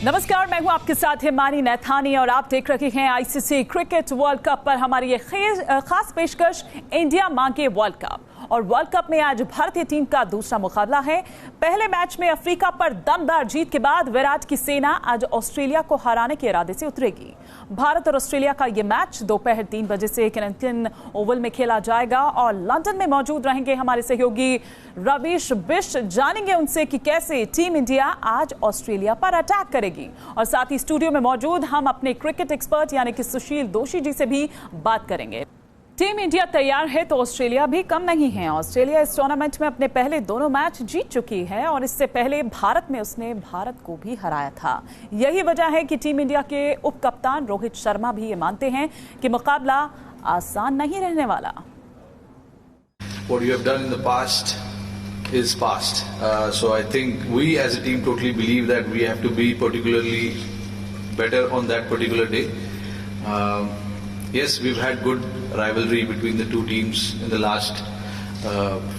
नमस्कार, मैं हूं आपके साथ हिमानी नैथानी और आप देख रहे हैं आईसीसी क्रिकेट वर्ल्ड कप पर हमारी ये खास पेशकश इंडिया मांगे वर्ल्ड कप। और वर्ल्ड कप में आज भारतीय टीम का दूसरा मुकाबला है। पहले मैच में अफ्रीका पर दमदार जीत के बाद विराट की सेना आज ऑस्ट्रेलिया को हराने के इरादे से उतरेगी। भारत और ऑस्ट्रेलिया का ये मैच दोपहर 3 बजे से केनिंगटन ओवल में खेला जाएगा और लंदन में मौजूद रहेंगे हमारे सहयोगी रवीश बिष्ट। जानेंगे उनसे कि कैसे टीम इंडिया आज ऑस्ट्रेलिया पर अटैक करेगी। और साथ ही स्टूडियो में मौजूद हम अपने क्रिकेट एक्सपर्ट यानी कि सुशील दोशी जी से भी बात करेंगे। टीम इंडिया तैयार है तो ऑस्ट्रेलिया भी कम नहीं है। ऑस्ट्रेलिया इस टूर्नामेंट में अपने पहले दोनों मैच जीत चुकी है और इससे पहले भारत में उसने भारत को भी हराया था। यही वजह है कि टीम इंडिया के उप कप्तान रोहित शर्मा भी ये मानते हैं कि मुकाबला आसान नहीं रहने वाला। What you have done in the past is past. So I think we as a team totally believe that we have to be particularly better on that particular day. Yes, we've had good rivalry between the two teams in the last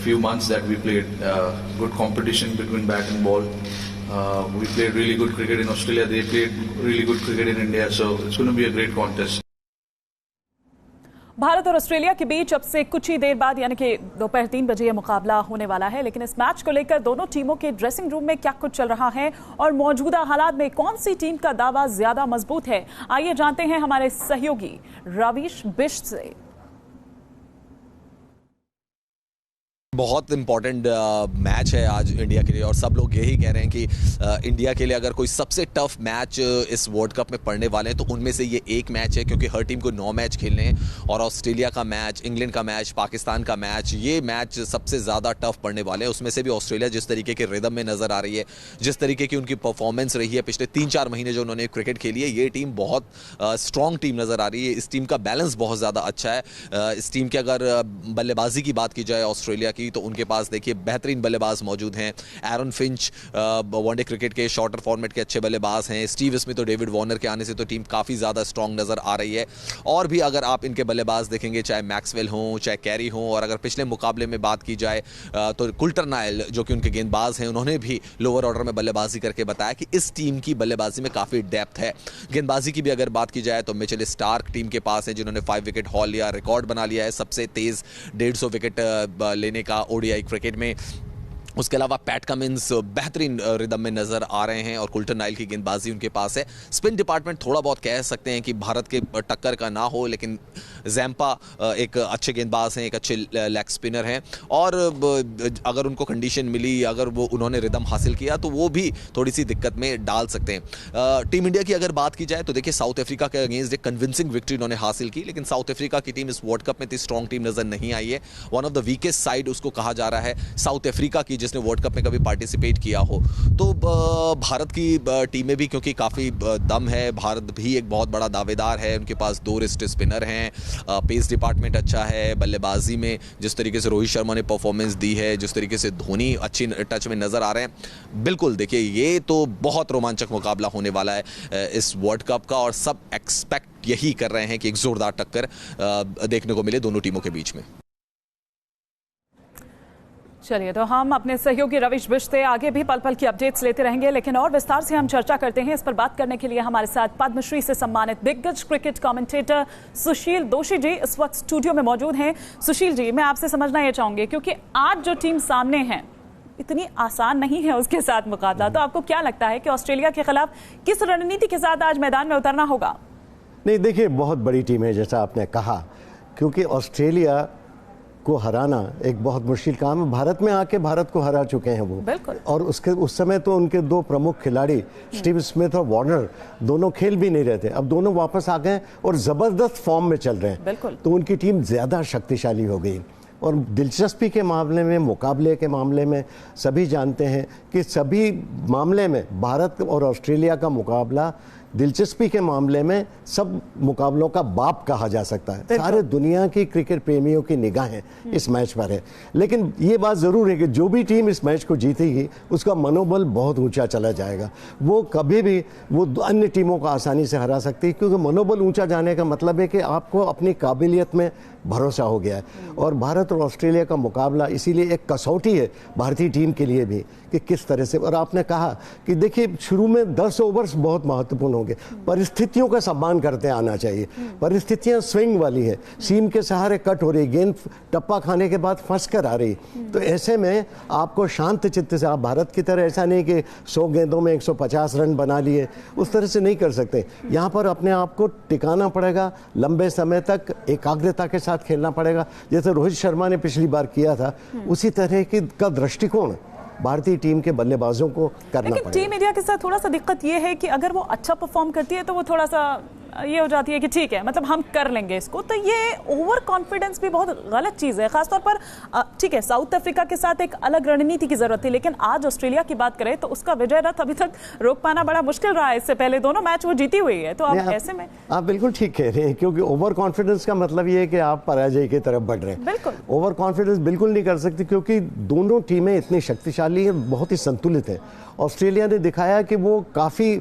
few months that we played. Good competition between bat and ball. We played really good cricket in Australia. They played really good cricket in India. So it's going to be a great contest. Bharat और Australia के बीच अब से कुछ ही देर बाद यानी कि दोपहर 3 बजे यह मुकाबला होने वाला है। लेकिन इस मैच को लेकर दोनों टीमों के ड्रेसिंग रूम में क्या कुछ चल रहा है और मौजूदा हालात में कौन सी टीम का दावा ज्यादा मजबूत है, आइए जानते हैं हमारे सहयोगी रवीश बिष्ट से। बहुत इंपॉर्टेंट मैच है आज इंडिया के लिए और सब लोग यही कह रहे हैं कि इंडिया के लिए अगर कोई सबसे टफ मैच इस वर्ल्ड कप में पड़ने वाले हैं तो उनमें से ये एक मैच है, क्योंकि हर टीम को 9 मैच खेलने हैं और ऑस्ट्रेलिया का मैच, इंग्लैंड का मैच, पाकिस्तान का मैच, ये मैच सबसे ज़्यादा टफ पड़ने वाले हैं। उसमें से भी ऑस्ट्रेलिया जिस तरीके के रिदम में नज़र आ रही है, जिस तरीके की उनकी परफॉर्मेंस रही है पिछले 3-4 महीने जो उन्होंने क्रिकेट खेली है, ये टीम बहुत स्ट्रॉन्ग टीम नज़र आ रही है। इस टीम का बैलेंस बहुत ज़्यादा अच्छा है। इस टीम की अगर बल्लेबाजी की बात की जाए ऑस्ट्रेलिया की तो उनके पास देखिए बेहतरीन बल्लेबाज मौजूद हैं। एरन फिंच वनडे क्रिकेट के शॉर्टर फॉर्मेट के अच्छे बल्लेबाज हैं। स्टीव स्मिथ और डेविड वार्नर के आने से तो टीम काफ़ी ज़्यादा स्ट्रॉन्ग नज़र आ रही है। और भी अगर आप इनके बल्लेबाज देखेंगे, चाहे मैक्सवेल हों, चाहे कैरी हों, और अगर पिछले मुकाबले में बात की जाए तो कुल्टर नायल जो कि उनके गेंदबाज हैं, उन्होंने भी लोअर ऑर्डर में बल्लेबाजी करके बताया कि इस टीम की बल्लेबाजी में काफ़ी डेप्थ है। गेंदबाजी की भी अगर बात की जाए तो मिचेल स्टार्क टीम के पास है जिन्होंने 5 विकेट हॉल लिया, रिकॉर्ड बना लिया है सबसे तेज़ 150 विकेट लेने का ओडीआई क्रिकेट में। उसके अलावा पैट कमिंस बेहतरीन रिदम में नज़र आ रहे हैं और कुल्टर नाइल की गेंदबाजी उनके पास है। स्पिन डिपार्टमेंट थोड़ा बहुत कह सकते हैं कि भारत के टक्कर का ना हो, लेकिन जैम्पा एक अच्छे गेंदबाज हैं, एक अच्छे लेग स्पिनर हैं और अगर उनको कंडीशन मिली, अगर वो उन्होंने रिदम हासिल किया तो वो भी थोड़ी सी दिक्कत में डाल सकते हैं। टीम इंडिया की अगर बात की जाए तो देखिए साउथ अफ्रीका के अगेंस्ट एक कन्विंसिंग विक्ट्री उन्होंने हासिल की, लेकिन साउथ अफ्रीका की टीम इस वर्ल्ड कप में इतनी स्ट्रॉन्ग टीम नज़र नहीं आई है। One of the weakest side उसको कहा जा रहा है साउथ अफ्रीका की, जिसने वर्ल्ड कप में कभी पार्टिसिपेट किया हो। तो भारत की टीमें भी क्योंकि काफ़ी दम है, भारत भी एक बहुत बड़ा दावेदार है, उनके पास 2 रिस्ट स्पिनर हैं, पेस डिपार्टमेंट अच्छा है, बल्लेबाजी में जिस तरीके से रोहित शर्मा ने परफॉर्मेंस दी है, जिस तरीके से धोनी अच्छी टच में नज़र आ रहे हैं, बिल्कुल देखिए ये तो बहुत रोमांचक मुकाबला होने वाला है इस वर्ल्ड कप का और सब एक्सपेक्ट यही कर रहे हैं कि एक जोरदार टक्कर देखने को मिले दोनों टीमों के बीच में। चलिए, तो हम अपने सहयोगी रवीश बिष्ट से आगे भी पल पल की अपडेट्स लेते रहेंगे, लेकिन और विस्तार से हम चर्चा करते हैं। इस पर बात करने के लिए हमारे साथ पद्मश्री से सम्मानित दिग्गज क्रिकेट कमेंटेटर सुशील दोशी जी इस वक्त स्टूडियो में मौजूद हैं। सुशील जी, मैं आपसे समझना ये चाहूंगी क्योंकि आज जो टीम सामने है इतनी आसान नहीं है उसके साथ मुकाबला, तो आपको क्या लगता है कि ऑस्ट्रेलिया के खिलाफ किस रणनीति के साथ आज मैदान में उतरना होगा? नहीं, देखिए बहुत बड़ी टीम है जैसा आपने कहा, क्योंकि ऑस्ट्रेलिया को हराना एक बहुत मुश्किल काम है। भारत में आके भारत को हरा चुके हैं वो, और उस समय तो उनके 2 प्रमुख खिलाड़ी स्टीव स्मिथ और वार्नर दोनों खेल भी नहीं रहे थे। अब दोनों वापस आ गए और ज़बरदस्त फॉर्म में चल रहे हैं, तो उनकी टीम ज़्यादा शक्तिशाली हो गई। और दिलचस्पी के मामले में, मुकाबले के मामले में सभी जानते हैं कि सभी मामले में भारत और ऑस्ट्रेलिया का मुकाबला दिलचस्पी के मामले में सब मुकाबलों का बाप कहा जा सकता है। सारे दुनिया की क्रिकेट प्रेमियों की निगाहें इस मैच पर है। लेकिन ये बात ज़रूर है कि जो भी टीम इस मैच को जीतेगी उसका मनोबल बहुत ऊंचा चला जाएगा। वो कभी भी वो अन्य टीमों को आसानी से हरा सकती है, क्योंकि मनोबल ऊंचा जाने का मतलब है कि आपको अपनी काबिलियत में भरोसा हो गया है। और भारत और ऑस्ट्रेलिया का मुकाबला इसीलिए एक कसौटी है भारतीय टीम के लिए भी, कि किस तरह से। और आपने कहा कि देखिए शुरू में 10 ओवर्स बहुत महत्वपूर्ण होंगे, परिस्थितियों का सम्मान करते आना चाहिए। परिस्थितियां स्विंग वाली है, सीम के सहारे कट हो रही, गेंद टप्पा खाने के बाद फंस कर आ रही, तो ऐसे में आपको शांत चित्त से, आप भारत की तरह ऐसा नहीं कि 100 गेंदों में 150 रन बना लिए, उस तरह से नहीं कर सकते। यहाँ पर अपने आप को टिकाना पड़ेगा, लंबे समय तक एकाग्रता के साथ खेलना पड़ेगा, जैसे रोहित शर्मा ने पिछली बार किया था, उसी तरह का दृष्टिकोण भारतीय टीम के बल्लेबाजों को करना पड़ेगा। लेकिन टीम इंडिया के साथ थोड़ा सा दिक्कत ये है कि अगर वो अच्छा परफॉर्म करती है तो वो थोड़ा सा ये हो जाती है कि ठीक है, मतलब हम कर लेंगे इसको, तो ये ओवर कॉन्फिडेंस भी बहुत गलत चीज़ है। खासतौर पर ठीक है, साउथ अफ्रीका के साथ एक अलग रणनीति की जरूरत थी, लेकिन आज ऑस्ट्रेलिया की बात करें तो उसका विजय रथ अभी तक रोक पाना बड़ा मुश्किल रहा है। इससे पहले दोनों मैच वो जीती हुई है, तो अब ऐसे में आप बिल्कुल ठीक कह रहे हैं, क्योंकि ओवर कॉन्फिडेंस का मतलब ये है कि आप पराजय की तरफ बढ़ रहे हैं। बिल्कुल ओवर कॉन्फिडेंस बिल्कुल नहीं कर सकती, क्योंकि दोनों टीमें इतनी शक्तिशाली हैं, बहुत ही संतुलित है। ऑस्ट्रेलिया ने दिखाया कि वो काफी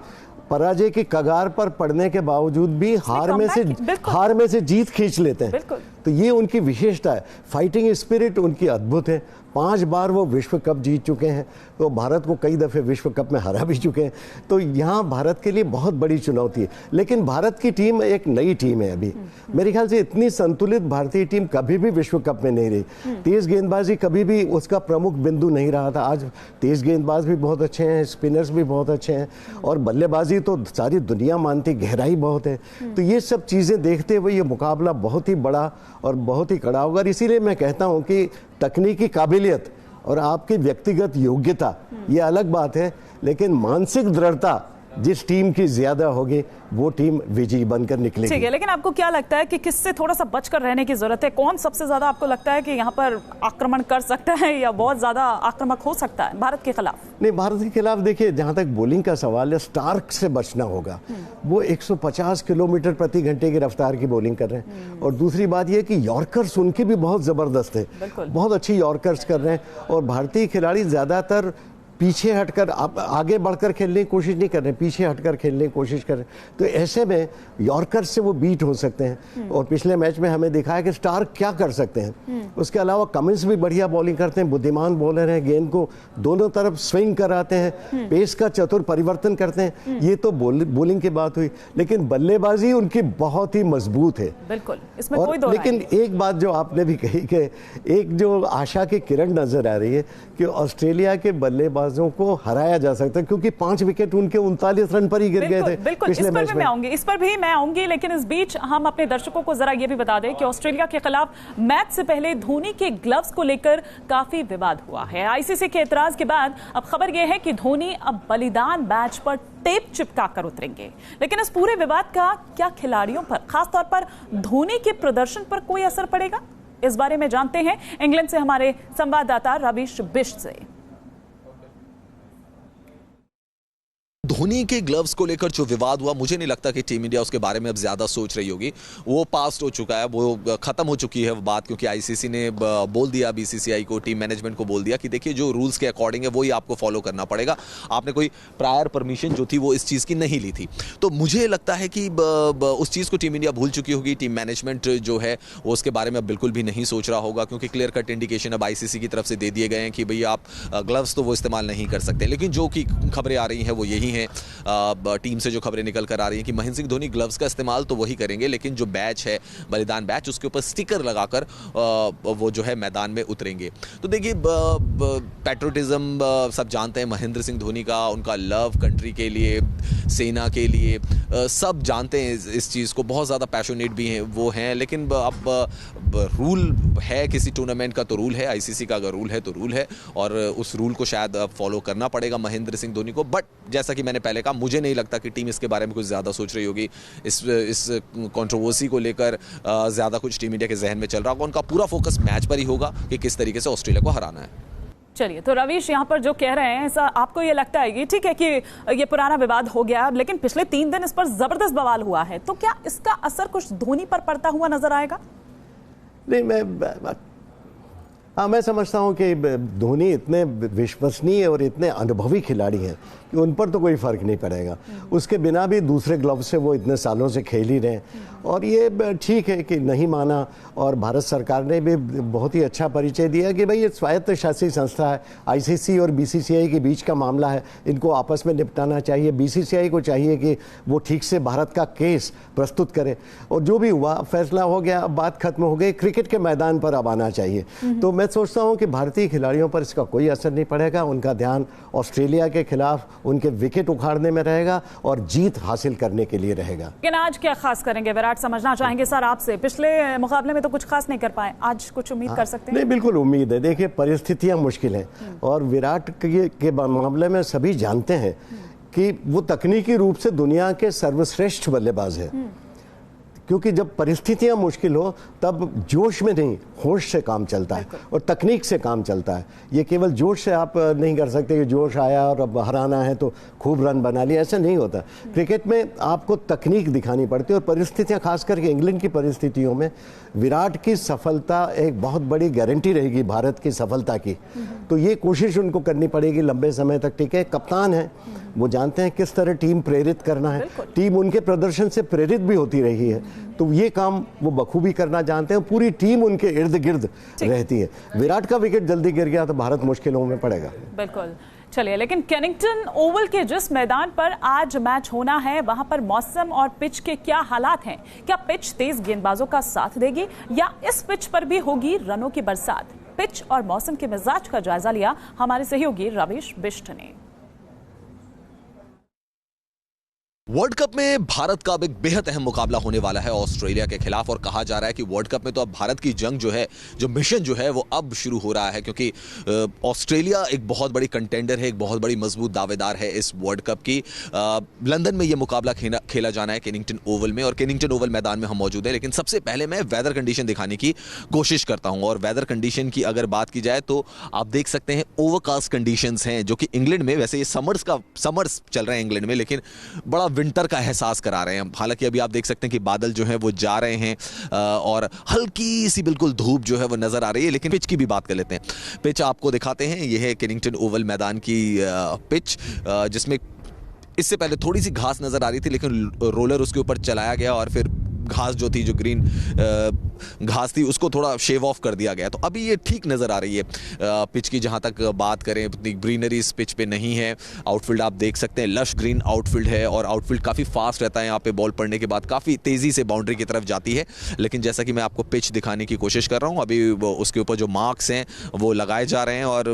पराजय की कगार पर पड़ने के बावजूद भी हार में से जीत खींच लेते हैं। तो ये उनकी विशेषता है। फाइटिंग स्पिरिट उनकी अद्भुत है। 5 बार वो विश्व कप जीत चुके हैं, तो भारत को कई दफ़े विश्व कप में हरा भी चुके हैं। तो यहाँ भारत के लिए बहुत बड़ी चुनौती है। लेकिन भारत की टीम एक नई टीम है अभी, मेरे ख्याल से इतनी संतुलित भारतीय टीम कभी भी विश्व कप में नहीं रही। तेज गेंदबाजी कभी भी उसका प्रमुख बिंदु नहीं रहा था। आज तेज गेंदबाज भी बहुत अच्छे हैं, स्पिनर्स भी बहुत अच्छे हैं, और बल्लेबाजी तो सारी दुनिया मानती, गहराई बहुत है। तो ये सब चीज़ें देखते हुए ये मुकाबला बहुत ही बड़ा और बहुत ही कड़ा होगा। इसीलिए मैं कहता हूँ कि तकनीकी काबिलियत और आपकी व्यक्तिगत योग्यता ये अलग बात है, लेकिन मानसिक दृढ़ता जिस टीम की ज्यादा होगी वो टीम विजयी बनकर निकलेगी। ठीक है, लेकिन आपको क्या लगता है कि किससे थोड़ा सा बचकर रहने की जरूरत है? कौन सबसे ज्यादा आपको लगता है कि यहाँ पर आक्रमण कर सकता है या बहुत ज्यादा आक्रामक हो सकता है भारत के खिलाफ? नहीं, भारत के खिलाफ देखिए, जहाँ तक बॉलिंग का सवाल है, स्टार्क से बचना होगा। वो 150 किलोमीटर प्रति घंटे की रफ्तार की बॉलिंग कर रहे हैं। और दूसरी बात यह कि यॉर्कर्स उनके भी बहुत जबरदस्त है, बहुत अच्छी यॉर्कर्स कर रहे हैं। और भारतीय खिलाड़ी ज्यादातर पीछे हटकर, आप आगे बढ़कर खेलने की कोशिश नहीं कर रहे, पीछे हटकर खेलने की कोशिश कर रहे हैं। तो ऐसे में यॉर्कर से वो बीट हो सकते हैं। और पिछले मैच में हमें दिखाया कि स्टार्क क्या कर सकते हैं। उसके अलावा कमिंस भी बढ़िया बॉलिंग करते हैं, बुद्धिमान बॉलर हैं, गेंद को दोनों तरफ स्विंग कराते हैं, पेस का चतुर परिवर्तन करते हैं। ये तो बॉलिंग की बात हुई, लेकिन बल्लेबाजी उनकी बहुत ही मजबूत है। बिल्कुल, इसमें कोई दो लेकिन एक बात जो आपने भी कही कि एक जो आशा की किरण नजर आ रही है कि ऑस्ट्रेलिया के बल्लेबाज को हराया जा सकता है, क्योंकि 5 विकेट उनके 39 रन पर ही गिर गए थे। बिल्कुल, इस पर भी मैं आऊंगी, इस पर भी मैं आऊंगी, लेकिन इस बीच हम अपने दर्शकों को जरा ये भी बता दें कि ऑस्ट्रेलिया के खिलाफ मैच से पहले धोनी के ग्लव्स को लेकर काफी विवाद हुआ है। आईसीसी के एतराज के बाद अब खबर यह है कि धोनी अब बलिदान बैच पर टेप चिपका कर उतरेंगे। लेकिन इस पूरे विवाद का क्या खिलाड़ियों पर, खासतौर पर धोनी के प्रदर्शन पर कोई असर पड़ेगा? इस बारे में जानते हैं इंग्लैंड से हमारे संवाददाता रवीश बिष्ट से। धोनी के ग्लव्स को लेकर जो विवाद हुआ, मुझे नहीं लगता कि टीम इंडिया उसके बारे में अब ज्यादा सोच रही होगी। वो पास्ट हो चुका है, वो खत्म हो चुकी है वो बात, क्योंकि आईसीसी ने बोल दिया, बीसीसीआई को, टीम मैनेजमेंट को बोल दिया कि देखिए जो रूल्स के अकॉर्डिंग है वही आपको फॉलो करना पड़ेगा। आपने कोई प्रायर परमिशन जो थी वो इस चीज़ की नहीं ली थी। तो मुझे लगता है कि उस चीज़ को टीम इंडिया भूल चुकी होगी। टीम मैनेजमेंट जो है वो उसके बारे में अब बिल्कुल भी नहीं सोच रहा होगा, क्योंकि क्लियर कट इंडिकेशन अब आईसीसी की तरफ से दे दिए गए हैं कि भाई आप ग्लव्स तो वो इस्तेमाल नहीं कर सकते। लेकिन जो कि खबरें आ रही हैं वो यही हैं, टीम से जो खबरें निकल कर आ रही हैं कि महेंद्र सिंह धोनी ग्लव्स का इस्तेमाल तो वही करेंगे, लेकिन जो बैच है, बलिदान बैच, उसके ऊपर स्टिकर लगाकर वो जो है मैदान में उतरेंगे। तो देखिए, पैट्रियटिज्म सब जानते हैं महेंद्र सिंह धोनी का, उनका लव कंट्री के लिए, सेना के लिए, सब जानते हैं इस चीज़ को, बहुत ज़्यादा पैशनेट भी हैं वो हैं। लेकिन अब रूल है किसी टूर्नामेंट का तो रूल है, आईसीसी का अगर रूल है तो रूल है, और उस रूल को शायद फॉलो करना पड़ेगा महेंद्र सिंह धोनी को। बट जैसा कि मैंने पहले कहा, मुझे नहीं लगता कि टीम इसके बारे में कुछ ज़्यादा सोच रही होगी। इस कंट्रोवर्सी को लेकर ज़्यादा कुछ टीम इंडिया के जहन में चल रहा होगा। उनका पूरा फोकस मैच पर ही होगा कि किस तरीके से ऑस्ट्रेलिया को हराना है। चलिए, तो रवीश यहाँ पर जो कह रहे हैं, ऐसा आपको ये लगता है कि ठीक है कि ये पुराना विवाद हो गया, लेकिन पिछले 3 दिन इस पर जबरदस्त बवाल हुआ है, तो क्या इसका असर कुछ धोनी पर पड़ता हुआ नजर आएगा? नहीं, मैं हाँ, मैं समझता हूँ कि धोनी इतने विश्वसनीय और इतने अनुभवी खिलाड़ी हैं कि उन पर तो कोई फ़र्क नहीं पड़ेगा। उसके बिना भी दूसरे ग्लव से वो इतने सालों से खेल ही रहे हैं, और ये ठीक है कि नहीं माना। और भारत सरकार ने भी बहुत ही अच्छा परिचय दिया कि भाई ये स्वायत्त शासी संस्था है, आईसीसी और बीसीसीआई के बीच का मामला है, इनको आपस में निपटाना चाहिए। बीसीसीआई को चाहिए कि वो ठीक से भारत का केस प्रस्तुत करे, और जो भी हुआ फैसला हो गया, अब बात खत्म हो गई, क्रिकेट के मैदान पर अब आना चाहिए। तो मैं सोचता हूं कि भारतीय खिलाड़ियों पर इसका कोई असर नहीं पड़ेगा। उनका ध्यान ऑस्ट्रेलिया के खिलाफ उनके विकेट उखाड़ने में रहेगा और जीत हासिल करने के लिए रहेगा। लेकिन आज क्या खास करेंगे विराट, समझना चाहेंगे सर आपसे। पिछले मुकाबले में तो कुछ खास नहीं कर पाए, आज कुछ उम्मीद कर सकते हैं? नहीं, बिल्कुल उम्मीद है। देखिए, परिस्थितियां मुश्किल हैं, और विराट के मामले में सभी जानते हैं कि वो तकनीकी रूप से दुनिया के सर्वश्रेष्ठ बल्लेबाज है। क्योंकि जब परिस्थितियां मुश्किल हो तब जोश में नहीं, होश से काम चलता है और तकनीक से काम चलता है। ये केवल जोश से आप नहीं कर सकते कि जोश आया और अब हराना है तो खूब रन बना लिया, ऐसा नहीं होता। क्रिकेट में आपको तकनीक दिखानी पड़ती है, और परिस्थितियां, खास करके इंग्लैंड की परिस्थितियों में विराट की सफलता एक बहुत बड़ी गारंटी रहेगी भारत की सफलता की। तो ये कोशिश उनको करनी पड़ेगी लंबे समय तक टिके। कप्तान है, वो जानते हैं किस तरह टीम प्रेरित करना है, टीम उनके प्रदर्शन से प्रेरित भी होती रही है, तो ये काम वो बखूबी करना जानते हैं। पूरी टीम उनके इर्द गिर्द रहती है। विराट का विकेट जल्दी गिर गया तो भारत मुश्किलों में पड़ेगा। बिल्कुल। चलिए, लेकिन केनिंगटन ओवल के जिस मैदान पर आज मैच होना है, वहां पर मौसम और पिच के क्या हालात हैं? क्या पिच तेज गेंदबाजों का साथ देगी, या इस पिच पर भी होगी रनों की बरसात? पिच और मौसम के मिजाज का जायजा लिया हमारे सहयोगी रवीश बिष्ट ने। वर्ल्ड कप में भारत का अब एक बेहद अहम मुकाबला होने वाला है ऑस्ट्रेलिया के खिलाफ, और कहा जा रहा है कि वर्ल्ड कप में तो अब भारत की जंग जो है, जो मिशन जो है, वो अब शुरू हो रहा है, क्योंकि ऑस्ट्रेलिया एक बहुत बड़ी कंटेंडर है, एक बहुत बड़ी मजबूत दावेदार है इस वर्ल्ड कप की। लंदन में ये मुकाबला खेला जाना है केनिंगटन ओवल में, और केनिंगटन ओवल मैदान में हम मौजूद हैं। लेकिन सबसे पहले मैं वेदर कंडीशन दिखाने की कोशिश करता हूँ, और वेदर कंडीशन की अगर बात की जाए तो आप देख सकते हैं ओवरकास्ट कंडीशंस हैं, जो कि इंग्लैंड में, वैसे ये समर्स चल रहे हैं इंग्लैंड में, लेकिन बड़ा विंटर का एहसास करा रहे हैं। हालांकि अभी आप देख सकते हैं कि बादल जो है वो जा रहे हैं, और हल्की सी बिल्कुल धूप जो है वो नजर आ रही है। लेकिन पिच की भी बात कर लेते हैं। पिच आपको दिखाते हैं, ये है केनिंगटन ओवल मैदान की पिच, जिसमें इससे पहले थोड़ी सी घास नजर आ रही थी, लेकिन रोलर उसके ऊपर चलाया गया और फिर घास जो थी, जो ग्रीन घास थी, उसको थोड़ा शेव ऑफ कर दिया गया। तो अभी ये ठीक नज़र आ रही है। पिच की जहाँ तक बात करें, उतनी ग्रीनरी इस पिच पे नहीं है। आउटफील्ड आप देख सकते हैं, लश ग्रीन आउटफील्ड है, और आउटफील्ड काफ़ी फास्ट रहता है। यहाँ पे बॉल पड़ने के बाद काफ़ी तेज़ी से बाउंड्री की तरफ जाती है। लेकिन जैसा कि मैं आपको पिच दिखाने की कोशिश कर रहा हूँ, अभी उसके ऊपर जो मार्क्स हैं वो लगाए जा रहे हैं, और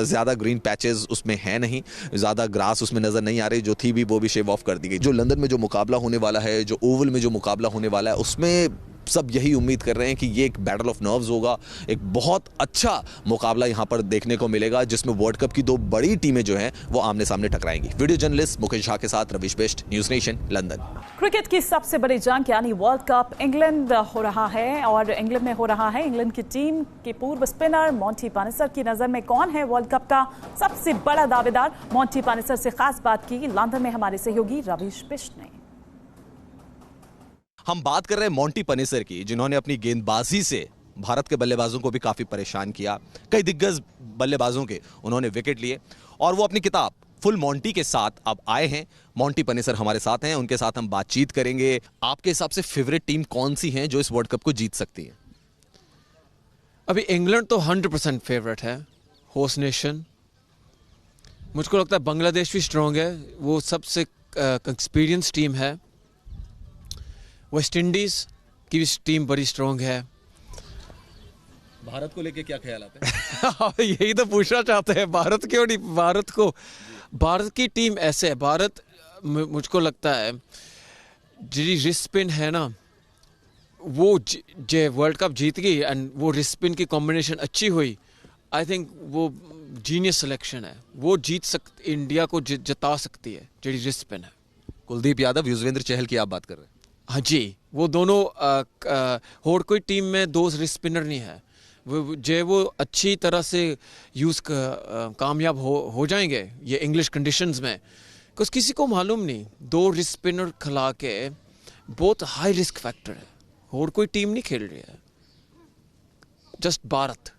ज़्यादा ग्रीन पैचेस उसमें है नहीं, ज़्यादा ग्रास उसमें नज़र नहीं आ रही। जो थी भी वो भी शेव ऑफ कर दी गई। जो लंदन में जो मुकाबला होने वाला है, जो ओवल में जो मुकाबला होने वाला है, उसमें सब यही उम्मीद कर रहे हैं कि ये एक बैटल ऑफ नर्व्स होगा। एक बहुत अच्छा मुकाबला यहां पर देखने को मिलेगा, जिसमें वर्ल्ड कप की दो बड़ी टीमें जो हैं वो आमने सामने टकराएंगी। वीडियो जर्नलिस्ट मुकेश झा के साथ Ravish Bisht, news nation, London. Cricket की सबसे बड़ी जंग यानी वर्ल्ड कप इंग्लैंड हो रहा है, और इंग्लैंड में हो रहा है। इंग्लैंड की टीम के पूर्व स्पिनर मॉन्टी पानेसर की नजर में कौन है वर्ल्ड कप का सबसे बड़ा दावेदार? मॉन्टी पानेसर से खास बात की लंदन में हमारे सहयोगी रवीश बिष्ट ने। हम बात कर रहे हैं मॉन्टी पानेसर की, जिन्होंने अपनी गेंदबाजी से भारत के बल्लेबाजों को भी काफी परेशान किया। कई दिग्गज बल्लेबाजों के उन्होंने विकेट लिए, और वो अपनी किताब फुल मॉन्टी के साथ अब आए हैं। मॉन्टी पानेसर हमारे साथ हैं, उनके साथ हम बातचीत करेंगे। आपके हिसाब से फेवरेट टीम कौन सी है जो इस वर्ल्ड कप को जीत सकती है? अभी इंग्लैंड तो 100% फेवरेट है, होस्ट नेशन। मुझको लगता है बांग्लादेश भी स्ट्रांग है, वो सबसे एक्सपीरियंस टीम है। वेस्ट इंडीज की भी टीम बड़ी स्ट्रांग है। भारत को लेके क्या ख्याल आता है? यही तो पूछना चाहते हैं, भारत क्यों नहीं? भारत की टीम ऐसे है। भारत, मुझको लगता है जी रिस्ट स्पिन है ना, वो जो वर्ल्ड कप जीत गई, एंड वो रिस्ट स्पिन की कॉम्बिनेशन अच्छी हुई। आई थिंक वो जीनियस सिलेक्शन है, वो इंडिया को जिता सकती है, जो रिस्ट स्पिन है। कुलदीप यादव, युजवेंद्र चहल की आप बात कर रहे हैं? हाँ जी, वो दोनों और कोई टीम में दो रिस्ट स्पिनर नहीं है। वो अच्छी तरह से कामयाब हो जाएंगे ये इंग्लिश कंडीशंस में, कुछ किसी को मालूम नहीं। दो रिस्ट स्पिनर खिला के बहुत हाई रिस्क फैक्टर है, और कोई टीम नहीं खेल रही है, जस्ट भारत।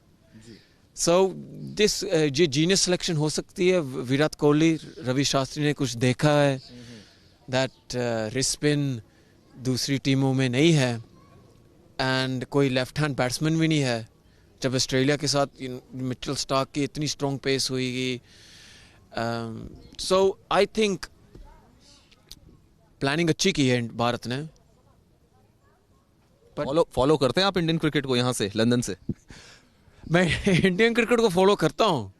सो दिस ये जीनियस सिलेक्शन हो सकती है. विराट कोहली, रवि शास्त्री ने कुछ देखा है दैट रिस्पिन दूसरी टीमों में नहीं है एंड कोई लेफ्ट हैंड बैट्समैन भी नहीं है. जब ऑस्ट्रेलिया के साथ मिचेल स्टार्क की इतनी स्ट्रॉन्ग पेस हुई. सो आई थिंक प्लानिंग अच्छी की है भारत ने. फॉलो करते हैं आप इंडियन क्रिकेट को यहाँ से, लंदन से? मैं इंडियन क्रिकेट को फॉलो करता हूँ,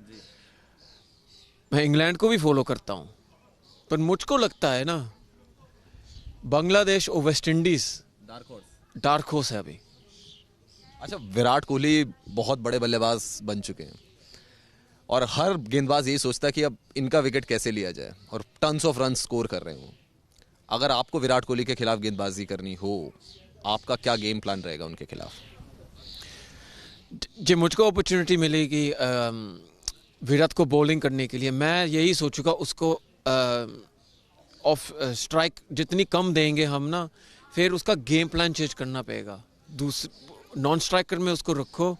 मैं इंग्लैंड को भी फॉलो करता हूँ, पर मुझको लगता है ना बांग्लादेश और वेस्ट इंडीज डार्क हॉर्स है अभी. अच्छा, विराट कोहली बहुत बड़े बल्लेबाज बन चुके हैं और हर गेंदबाज यही सोचता है कि अब इनका विकेट कैसे लिया जाए और टन्स ऑफ रन स्कोर कर रहे हो. अगर आपको विराट कोहली के खिलाफ गेंदबाजी करनी हो, आपका क्या गेम प्लान रहेगा उनके खिलाफ? जी, मुझको अपॉर्चुनिटी मिलेगी विराट को बॉलिंग करने के लिए, मैं यही सोचूंगा उसको ऑफ स्ट्राइक जितनी कम देंगे हम ना, फिर उसका गेम प्लान चेंज करना पड़ेगा. नॉन स्ट्राइकर में उसको रखो,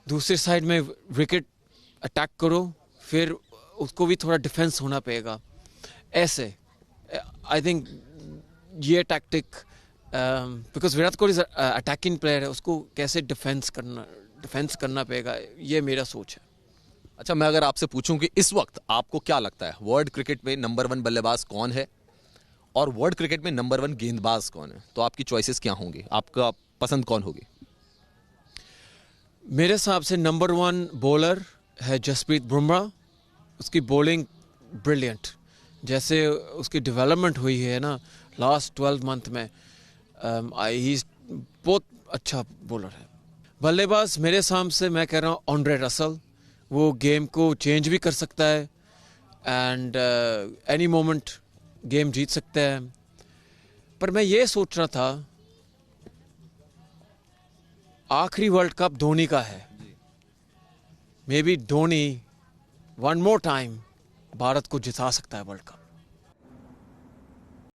दूसरी साइड में विकेट अटैक करो, फिर उसको भी थोड़ा डिफेंस होना पड़ेगा. ऐसे आई थिंक ये tactic, because Virat Kohli attacking player है, उसको कैसे डिफेंस करना पड़ेगा, ये मेरा सोच है. अच्छा, मैं अगर आपसे पूछूं कि इस वक्त आपको क्या लगता है वर्ल्ड क्रिकेट में नंबर 1 बल्लेबाज कौन है और वर्ल्ड क्रिकेट में नंबर 1 गेंदबाज कौन है, तो आपकी चॉइसेस क्या होंगी? आपका पसंद कौन होगी? मेरे हिसाब से नंबर 1 बॉलर है जसप्रीत बुमराह. उसकी बॉलिंग ब्रिलियंट, जैसे उसकी डेवलपमेंट हुई है ना लास्ट 12 मंथ में, ही बहुत अच्छा बॉलर है. बल्लेबाज मेरे हिसाब से मैं कह रहा हूँ ऑन्ड्रे रसल. वो गेम को चेंज भी कर सकता है एंड एनी मोमेंट गेम जीत सकता है. पर मैं ये सोच रहा था आखिरी वर्ल्ड कप धोनी का है, may be Dhoni one more time Bharat को जिता सकता है वर्ल्ड कप.